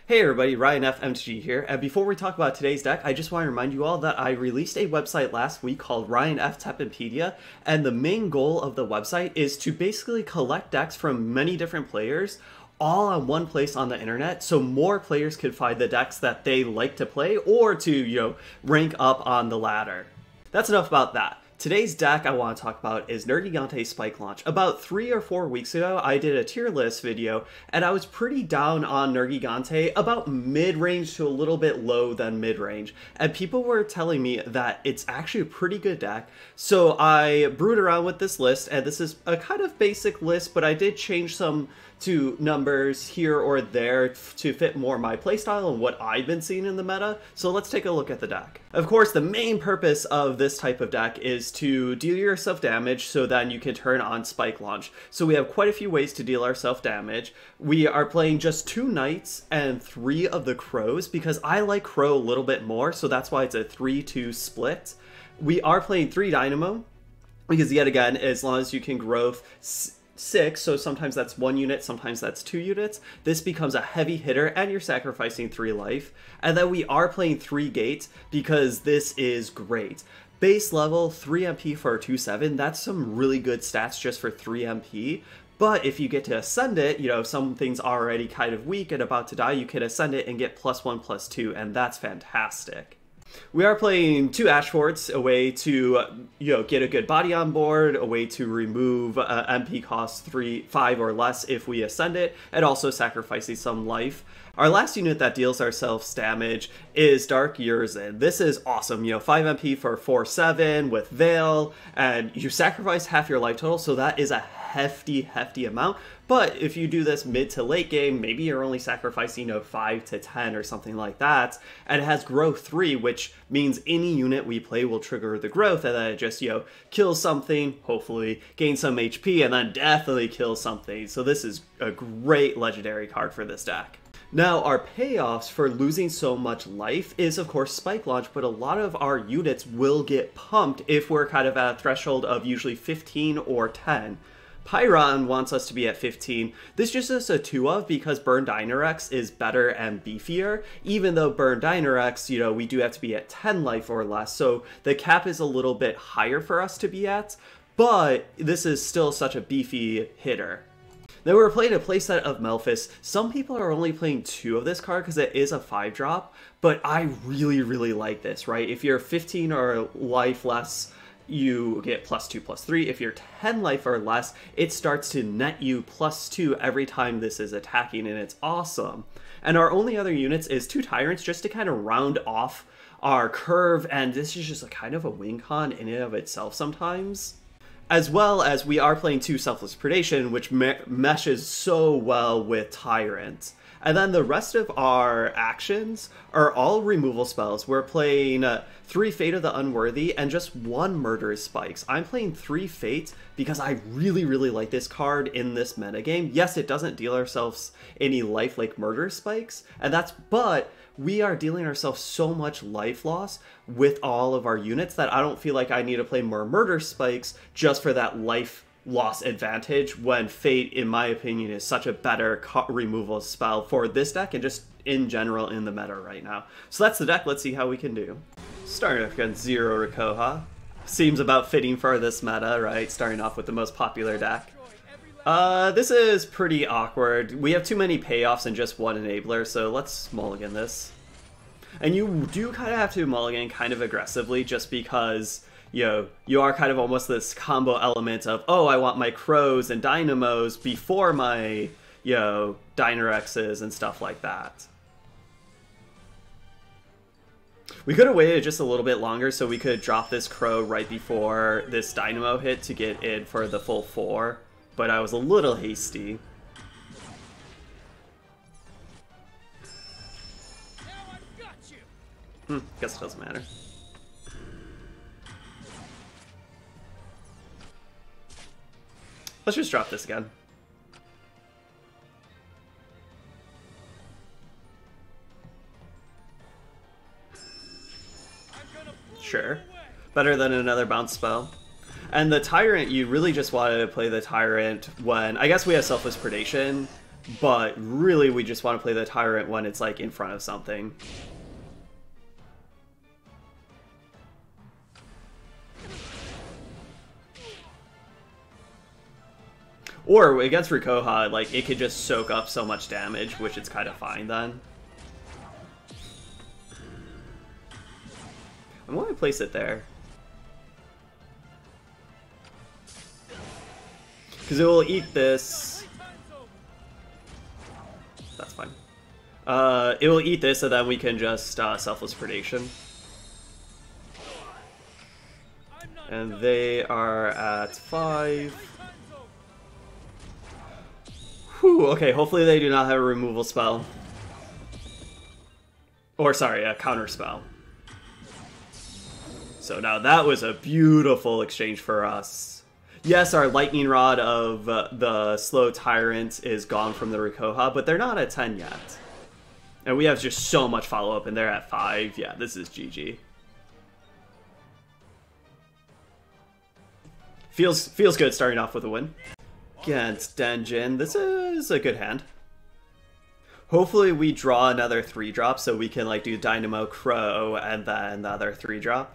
Hey everybody, Ryan F. MTG here, and before we talk about today's deck, I just want to remind you all that I released a website last week called Ryan F. Teppenpedia, and the main goal of the website is to basically collect decks from many different players, all on one place on the internet, so more players could find the decks that they like to play, or to, rank up on the ladder. That's enough about that. Today's deck I want to talk about is Nergigante Spike Launch. About 3 or 4 weeks ago, I did a tier list video, and I was pretty down on Nergigante, about mid-range to a little bit low than mid-range, and people were telling me that it's actually a pretty good deck, so I brewed around with this list, and this is a kind of basic list, but I did change some to numbers here or there to fit more my playstyle and what I've been seeing in the meta, so let's take a look at the deck. Of course, the main purpose of this type of deck is to deal yourself damage so then you can turn on Spike Launch. So we have quite a few ways to deal ourselves damage. We are playing just 2 Knights and 3 of the Crows because I like Crow a little bit more, so that's why it's a 3-2 split. We are playing 3 Dynamo because yet again, as long as you can growth 6, so sometimes that's 1 unit, sometimes that's 2 units, this becomes a heavy hitter and you're sacrificing 3 life. And then we are playing 3 Gates because this is great. Base level 3 MP for 2/7, that's some really good stats just for 3 MP. But if you get to ascend it, something's already kind of weak and about to die, you can ascend it and get +1/+2, and that's fantastic. We are playing 2 Ashfords, a way to, get a good body on board, a way to remove MP cost 5 or less if we ascend it, and also sacrificing some life. Our last unit that deals ourselves damage is Dark Yurzin. This is awesome, 5 MP for 4/7 with Veil, and you sacrifice half your life total, so that is a hefty amount. But if you do this mid to late game, maybe you're only sacrificing 5 to 10 or something like that, and it has growth 3, which means any unit we play will trigger the growth, and then it just, kills something, hopefully, gains some HP, and then definitely kills something. So this is a great legendary card for this deck. Now, our payoffs for losing so much life is, of course, Spike Launch, but a lot of our units will get pumped if we're kind of at a threshold of usually 15 or 10. Pyron wants us to be at 15. This just is a 2 of because Burn Dynarex is better and beefier, even though Burn Dynarex, we do have to be at 10 life or less, so the cap is a little bit higher for us to be at, but this is still such a beefy hitter. Then we're playing a playset of Melphis. Some people are only playing 2 of this card because it is a 5-drop, but I really like this, right? If you're 15 or life less, you get +2/+3. If you're 10 life or less, it starts to net you +2 every time this is attacking, and it's awesome. And our only other units is 2 Tyrants just to kind of round off our curve, and this is just a kind of a win con in and of itself sometimes. As well as we are playing 2 Selfless Predation, which meshes so well with Tyrant. And then the rest of our actions are all removal spells. We're playing 3 Fate of the Unworthy and just 1 Murderous Spikes. I'm playing 3 Fate because I really like this card in this metagame. Yes, it doesn't deal ourselves any life like Murderous Spikes, but we are dealing ourselves so much life loss with all of our units that I don't feel like I need to play more Murder Spikes just for that life loss advantage, when Fate, in my opinion, is such a better removal spell for this deck and just in general in the meta right now. So that's the deck. Let's see how we can do. Starting off against 0 Rikoha. Seems about fitting for this meta, right? Starting off with the most popular deck. This is pretty awkward. We have too many payoffs and just 1 enabler, so let's mulligan this. And you do kind of have to mulligan kind of aggressively just because, you are kind of almost this combo element of, oh, I want my Crows and Dynamos before my, Dynarexes and stuff like that. We could have waited just a little bit longer so we could drop this Crow right before this Dynamo hit to get in for the full 4, but I was a little hasty. Guess it doesn't matter. Let's just drop this again. Sure. Better than another bounce spell. And the Tyrant, you really just wanted to play the Tyrant when, I guess we have Selfless Predation, But really, we just want to play the Tyrant when it's like in front of something. Or against Rikoha, like it could just soak up so much damage, which it's kind of fine then. I want to place it there. Because it will eat this. That's fine. It will eat this, and then we can just Selfless Predation. And they are at 5. Whew, okay, hopefully they do not have a removal spell. Or, sorry, a counter spell. So now that was a beautiful exchange for us. Yes, our Lightning Rod of the Slow Tyrant is gone from the Rikoha, but they're not at 10 yet. And we have just so much follow-up, and they're at 5. Yeah, this is GG. Feels good starting off with a win. Against Denjin, this is a good hand. Hopefully we draw another 3-drop so we can like do Dynamo Crow and then another 3-drop.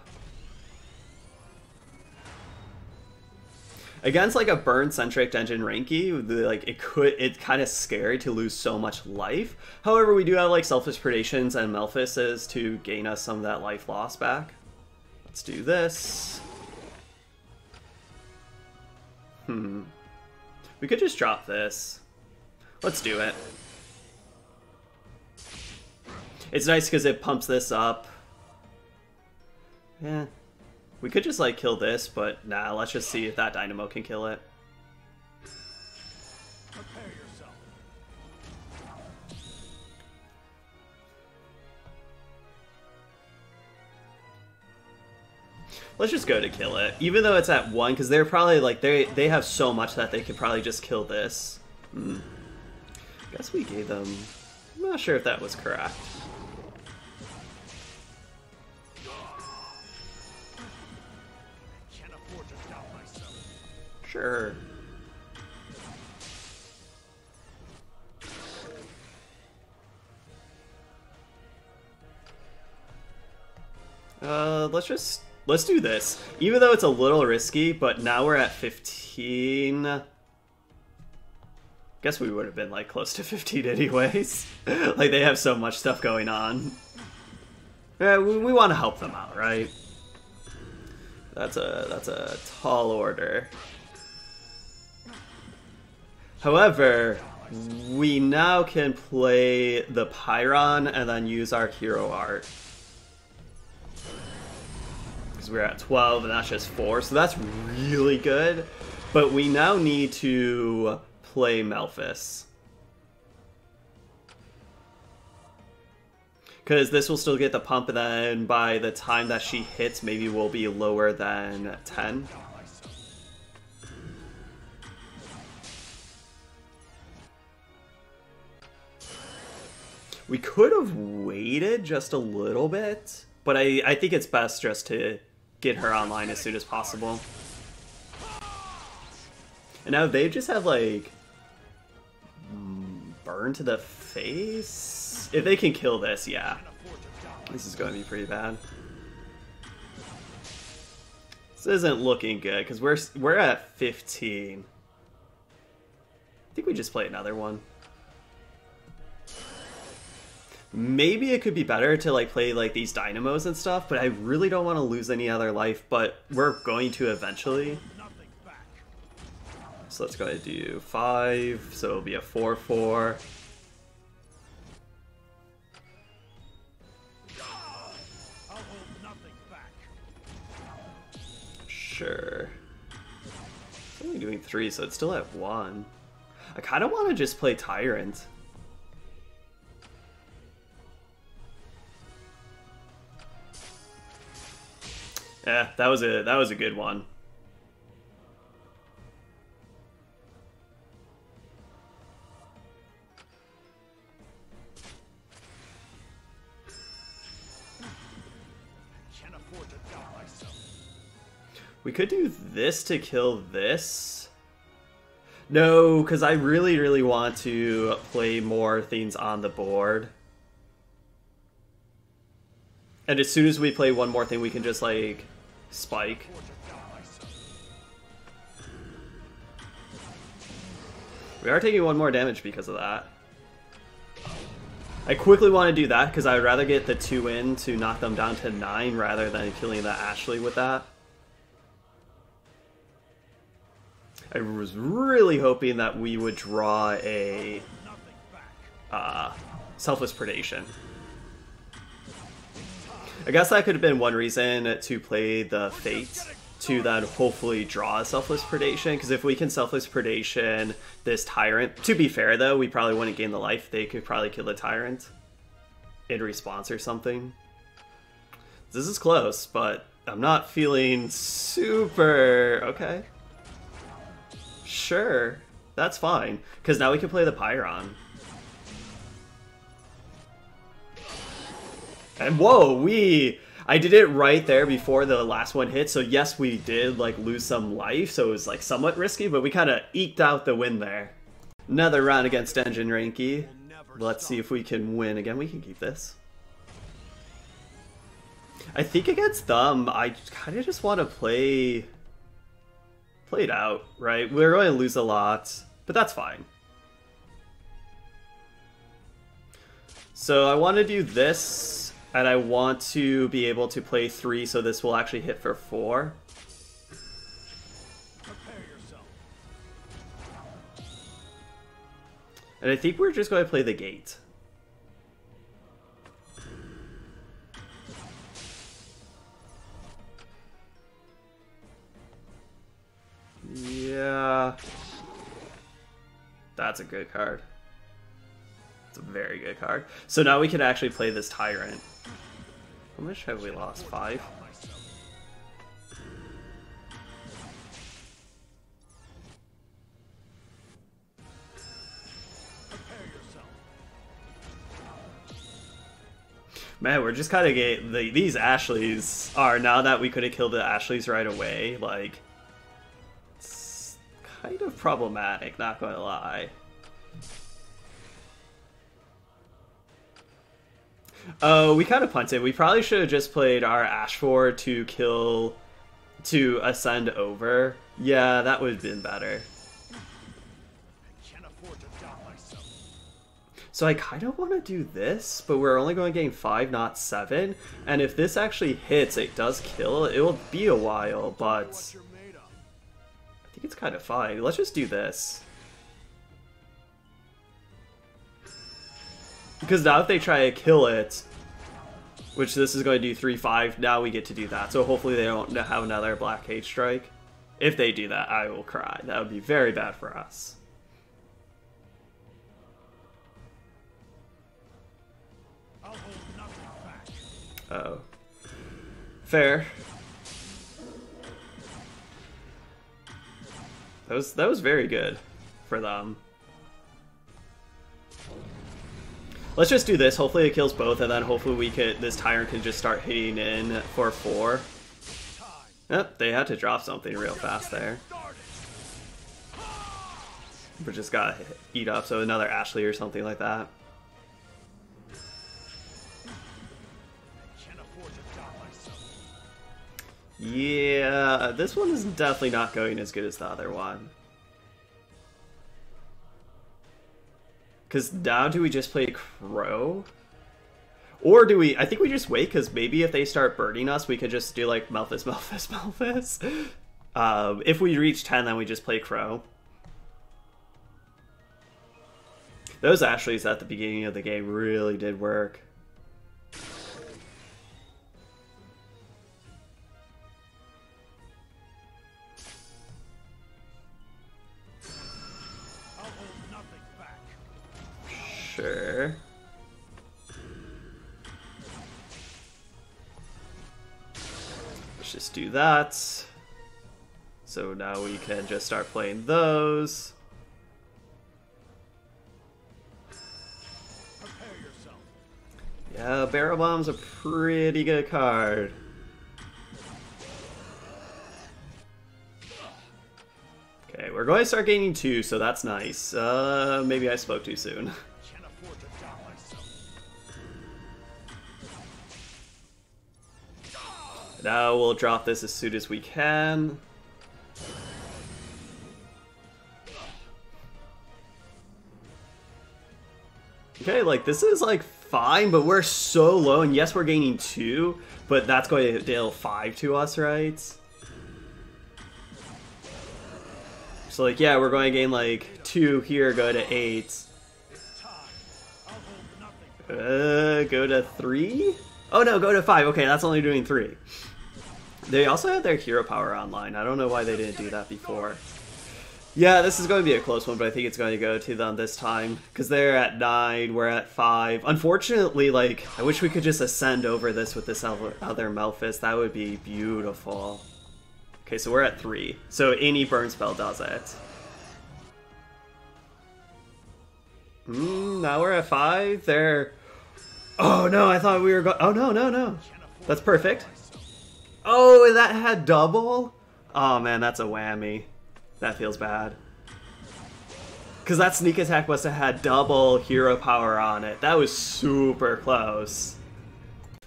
Against like a burn-centric Denjin Renki, like it's kind of scary to lose so much life. However, we do have like Selfish Predations and Melphises to gain us some of that life loss back. Let's do this. We could just drop this. Let's do it. It's nice because it pumps this up. Yeah. We could just like kill this, but nah, let's just see if that Dynamo can kill it. Prepare yourself. Let's just go to kill it, even though it's at 1, because they're probably like they have so much that they could probably just kill this. Guess we gave them. I'm not sure if that was correct. Can't afford to doubt myself. Sure. Let's do this. Even though it's a little risky, but now we're at 15. Guess we would have been like close to 15 anyways. Like they have so much stuff going on. Yeah, we want to help them out, right? That's a tall order. However, we now can play the Pyron and then use our hero art. Because we're at 12 and that's just 4, so that's really good. But we now need to play Melphis. Because this will still get the pump, and then by the time that she hits, maybe we'll be lower than 10. We could have waited just a little bit, but I think it's best just to get her online as soon as possible. And now they just have, like, burn to the face? If they can kill this, yeah. This is going to be pretty bad. This isn't looking good, because we're at 15. I think we just play another one. Maybe it could be better to like play like these dynamos and stuff, but I really don't want to lose any other life, but we're going to eventually. So let's go ahead and do 5, so it'll be a 4/4. Sure. It's only doing 3, so it's still at 1. I kind of want to just play Tyrant. Yeah, that was a good one. Can't afford to doubt myself. We could do this to kill this. No, because I really, really want to play more things on the board. And as soon as we play one more thing, we can just, like, spike. We are taking one more damage because of that. I quickly want to do that because I would rather get the 2 in to knock them down to 9 rather than killing the Ashley with that. I was really hoping that we would draw a Selfless Predation. I guess that could have been one reason to play the Fate, to then hopefully draw a Selfless Predation, because if we can Selfless Predation this Tyrant, to be fair though, we probably wouldn't gain the life, they could probably kill the Tyrant in response or something. This is close, but I'm not feeling super... okay. Sure, that's fine, because now we can play the Pyron. And whoa, I did it right there before the last one hit, so yes, we did like lose some life, so it was like somewhat risky, but we kind of eked out the win there. Another round against Engine Ranky. Let's see if we can win again. We can keep this. I think against them, I kind of just want to play it out, right? We're going to lose a lot, but that's fine. So I want to do this, and I want to be able to play 3, so this will actually hit for 4. Prepare yourself. And I think we're just going to play the gate. Yeah. That's a good card. It's a very good card. So now we can actually play this Tyrant. How much have we lost? 5? Man, we're just kind of getting... these Ashleys are, now that we could have killed the Ashleys right away, like... it's kind of problematic, not gonna lie. Oh, we kind of punted. We probably should have just played our Ashford to kill... to ascend over. Yeah, that would have been better. So I kind of want to do this, but we're only going to gain 5, not 7. And if this actually hits, it does kill. It will be a while, but I think it's kind of fine. Let's just do this. Because now if they try to kill it, which this is going to do 3-5, now we get to do that. So hopefully they don't have another Black Cage Strike. If they do that, I will cry. That would be very bad for us. Uh-oh. Fair. That was very good for them. Let's just do this. Hopefully it kills both, and then hopefully we could, this Tyrant can just start hitting in for 4. Yep, they had to drop something real fast there. We just got eat up, so another Ashley or something like that. Yeah, this one is definitely not going as good as the other one. Because now do we just play Crow? Or do we... I think we just wait, because maybe if they start burning us, we could just do like Malphus, Malphus, Malphus. If we reach 10, then we just play Crow. Those Ashleys at the beginning of the game really did work. Sure. Let's just do that. So now we can just start playing those. Yeah, Barrel Bomb's a pretty good card. Okay, we're going to start gaining 2, so that's nice. Maybe I spoke too soon. Can't afford to doubt myself. Now we'll drop this as soon as we can. Okay, like, this is, like, fine, but we're so low, and yes, we're gaining 2, but that's going to deal 5 to us, right? So, like, yeah, we're going to gain, like, 2 here, go to 8. It's time. I'll hold nothing. Go to 3? Oh, no, go to 5. Okay, that's only doing 3. They also had their hero power online. I don't know why they didn't do that before. Yeah, this is going to be a close one, but I think it's going to go to them this time. Because they're at 9, we're at 5. Unfortunately, like, I wish we could just ascend over this with this other Melphis. That would be beautiful. Okay, so we're at 3. So any burn spell does it. Now we're at 5. They're... Oh, no, I thought we were going... Oh, no. That's perfect. Oh, that had double? Oh, man, that's a whammy. That feels bad. Because that sneak attack must have had double hero power on it. That was super close.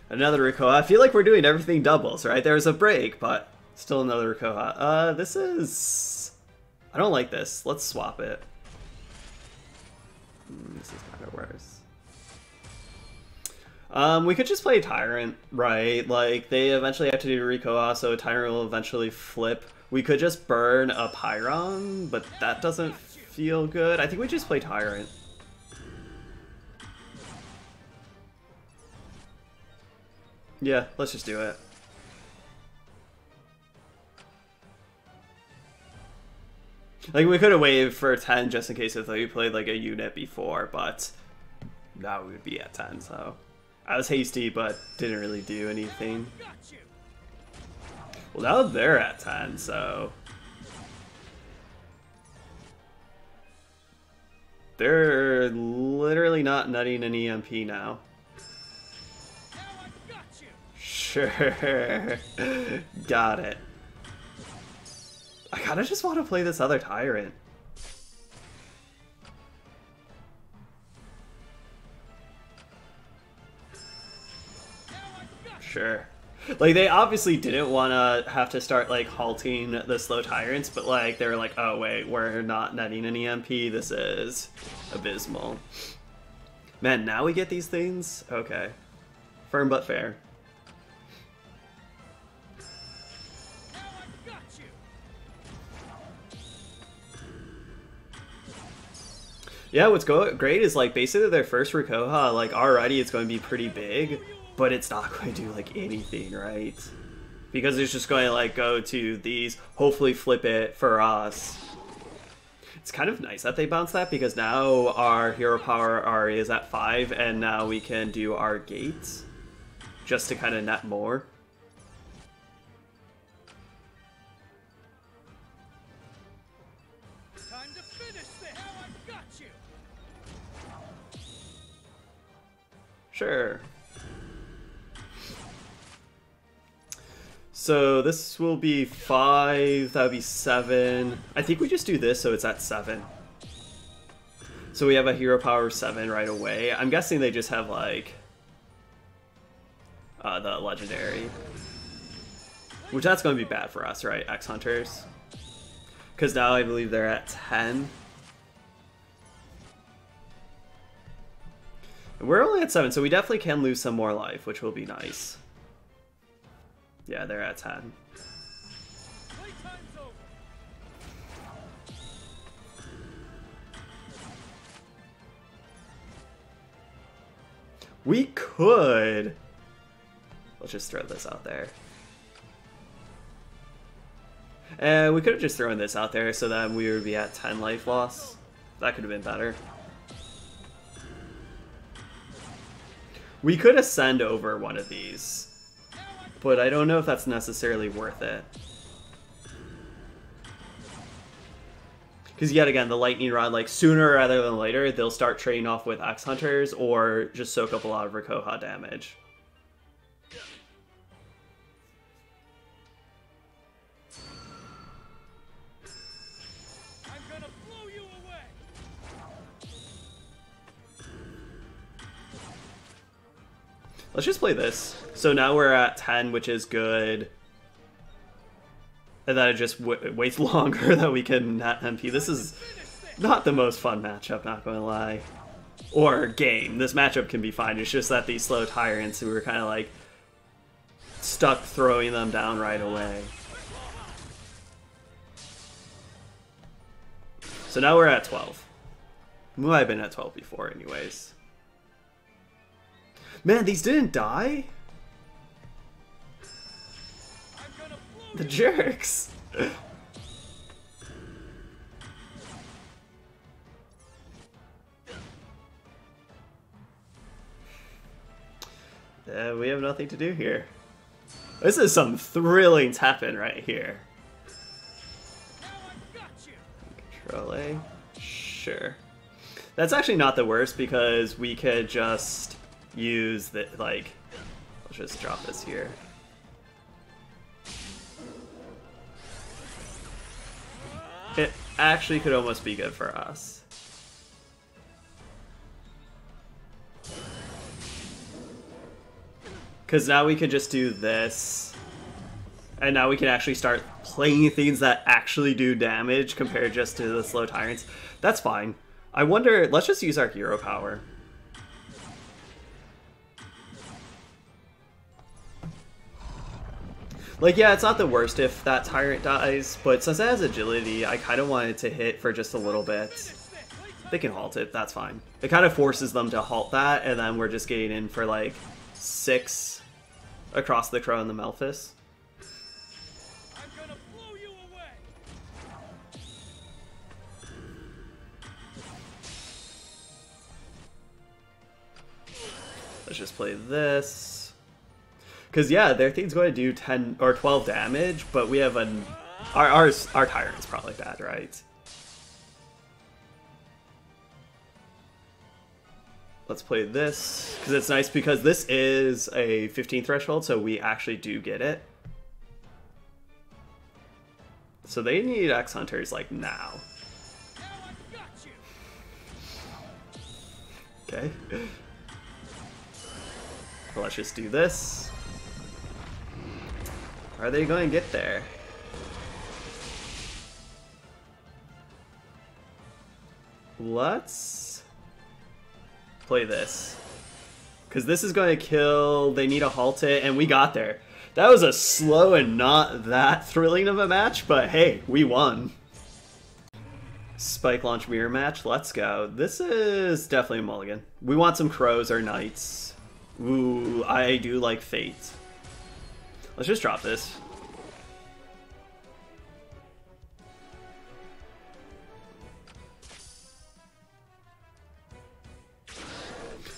Another Rikoa. I feel like we're doing everything doubles, right? There was a break, but still another Rikoa. This is... I don't like this. Let's swap it. This is kind of worse. We could just play Tyrant, right? Like, they eventually have to do Rikoa, so Tyrant will eventually flip. We could just burn a Pyron, but that doesn't feel good. I think we just play Tyrant. Yeah, let's just do it. Like, we could have waited for 10 just in case if we played, like, a unit before, but now we would be at 10, so... I was hasty, but didn't really do anything. Well, now they're at 10, so... They're literally not nutting an EMP now. Sure. Got it. I kinda just want to play this other Tyrant. Sure. Like, they obviously didn't want to have to start, like, halting the slow Tyrants, but, like, they were like, oh, wait, we're not netting an EMP, this is abysmal. Man, now we get these things? Okay. Firm but fair. Yeah, what's great is, like, basically their first Rikoha, like, already it's going to be pretty big, but it's not going to do, like, anything, right? Because it's just going to, like, go to these, hopefully flip it for us. It's kind of nice that they bounce that, because now our hero power already is at 5, and now we can do our gates, just to kind of net more. Time to finish the hell I got you. Sure. So this will be 5, that would be 7. I think we just do this so it's at 7. So we have a hero power 7 right away. I'm guessing they just have, like, the legendary. Which that's going to be bad for us, right? X-Hunters. Because now I believe they're at 10. And we're only at 7, so we definitely can lose some more life, which will be nice. Yeah, they're at 10. We could... Let's just throw this out there. We could have just thrown this out there so that we would be at 10 life loss. That could have been better. We could ascend over one of these, but I don't know if that's necessarily worth it. Because yet again, the Lightning Rod, like, sooner rather than later, they'll start trading off with X-Hunters or just soak up a lot of Rikoha damage. I Let's just play this. So now we're at 10, which is good. And then it just waits longer that we can not MP. This is not the most fun matchup, not going to lie. Or game. This matchup can be fine. It's just that these slow tyrants, we were kind of like stuck throwing them down right away. So now we're at 12. We might have been at 12 before anyways. Man, these didn't die? The jerks! We have nothing to do here. This is some thrilling Teppen right here. Control A. Sure. That's actually not the worst because we could just use the, like, let's just drop this here. It actually could almost be good for us. Because now we could just do this. And now we can actually start playing things that actually do damage compared just to the slow tyrants. That's fine. I wonder, let's just use our hero power. Like, yeah, it's not the worst if that tyrant dies, but since it has agility, I kind of want it to hit for just a little bit. They can halt it, that's fine. It kind of forces them to halt that, and then we're just getting in for like 6 across the Crow and the Melphis. I'm gonna blow you away. Let's just play this. Because, yeah, their thing's going to do 10 or 12 damage, but we have an... Our tyrant's probably bad, right? Let's play this, because it's nice because this is a 15 threshold, so we actually do get it. So they need X-Hunters, like, now. Okay. Well, let's just do this. Are they going to get there? Let's play this. Because this is going to kill, they need to halt it, and we got there. That was a slow and not that thrilling of a match, but hey, we won. Spike Launch mirror match, let's go. This is definitely a mulligan. We want some crows or knights. Ooh, I do like Fate. Let's just drop this.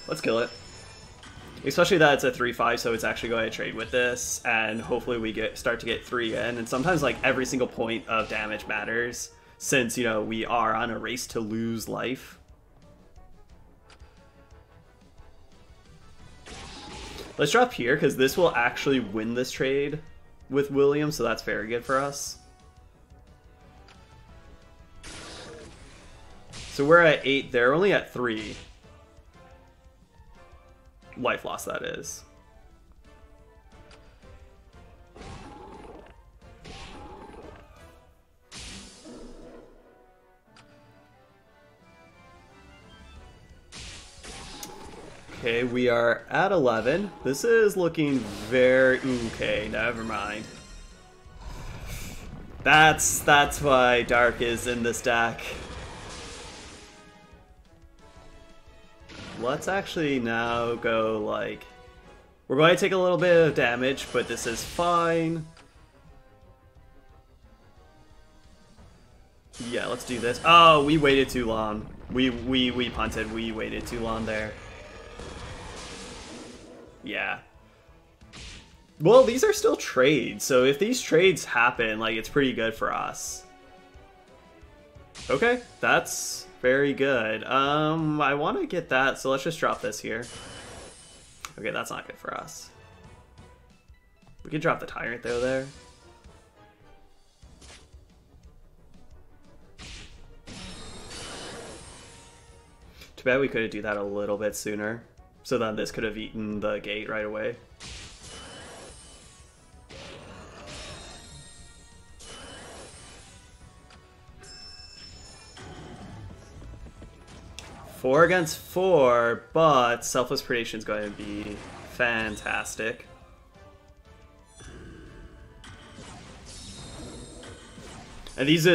Let's kill it. Especially that it's a 3-5, so it's actually going to trade with this, and hopefully we start to get 3 in. And sometimes, like, every single point of damage matters, since, you know, we are on a race to lose life. Let's drop here, because this will actually win this trade with William, so that's very good for us. So we're at 8, they're only at 3. Life loss, that is. Okay, we are at 11. This is looking very... Okay, never mind. That's why Dark is in this deck. Let's actually now go, like... We're going to take a little bit of damage, but this is fine. Yeah, let's do this. Oh, we waited too long. We punted. We waited too long there. Yeah. Well, these are still trades, so if these trades happen, like, it's pretty good for us. Okay, that's very good. I want to get that, so let's just drop this here. Okay, that's not good for us. We could drop the Tyrant, though, there. Too bad we couldn't do that a little bit sooner. So then this could have eaten the gate right away. Four against four, but Selfless Predation is going to be fantastic. And this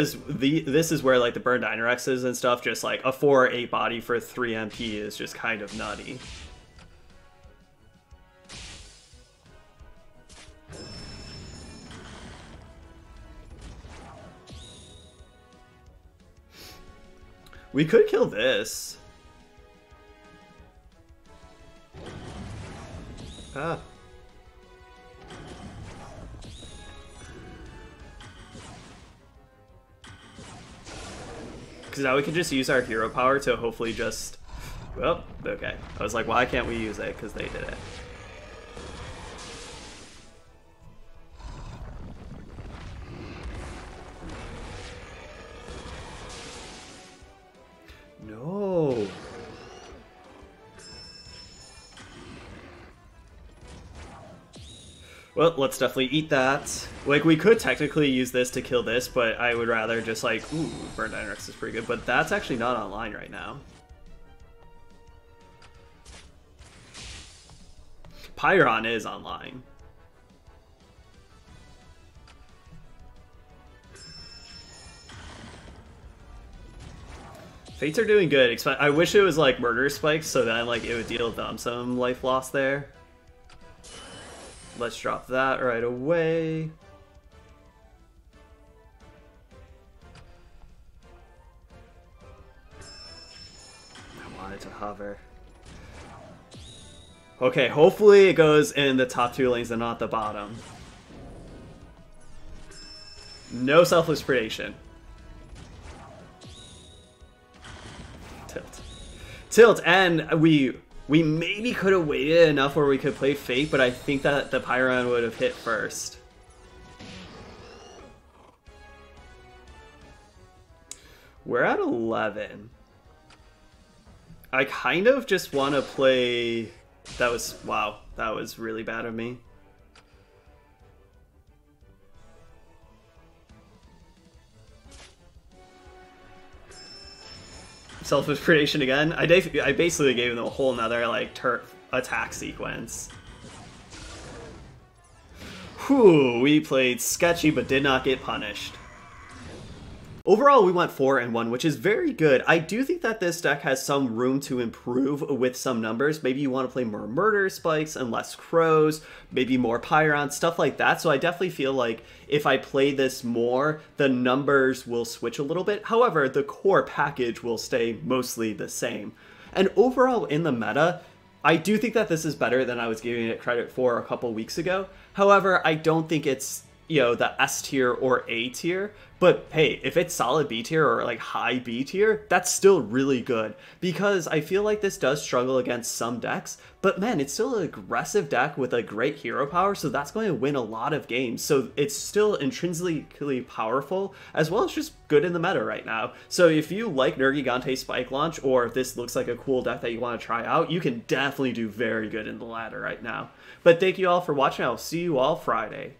is where like the Burn Dynarexes and stuff, just like a 4 or 8 body for 3 MP is just kind of nutty. We could kill this. Ah. Because now we can just use our hero power to hopefully just... Well, okay. I was like, why can't we use it? Because they did it. No. Well, let's definitely eat that. Like, we could technically use this to kill this, but I would rather just like, ooh, Burn Dynarix is pretty good, but that's actually not online right now. Pyron is online. Fates are doing good. I wish it was like Murder Spikes, so then like it would deal them some life loss there. Let's drop that right away. I wanted to hover. Okay, hopefully it goes in the top 2 lanes and not the bottom. No Selfless Predation. Tilt, and we maybe could have waited enough where we could play Fate, but I think that the Pyron would have hit first. We're at 11. I kind of just want to play... Wow, that was really bad of me. Selfish Predation again. I basically gave them a whole nother like turf attack sequence. Whew, we played sketchy but did not get punished. Overall, we went 4-1, which is very good. I do think that this deck has some room to improve with some numbers. Maybe you want to play more Murder Spikes and less Crows, maybe more Pyron, stuff like that. So I definitely feel like if I play this more, the numbers will switch a little bit. However, the core package will stay mostly the same. And overall in the meta, I do think that this is better than I was giving it credit for a couple weeks ago. However, I don't think it's, you know, the S tier or A tier. But hey, if it's solid B tier or like high B tier, that's still really good. Because I feel like this does struggle against some decks, but man, it's still an aggressive deck with a great hero power, so that's going to win a lot of games. So it's still intrinsically powerful, as well as just good in the meta right now. So if you like Nergigante Spike Launch, or if this looks like a cool deck that you want to try out, you can definitely do very good in the ladder right now. But thank you all for watching. I'll see you all Friday.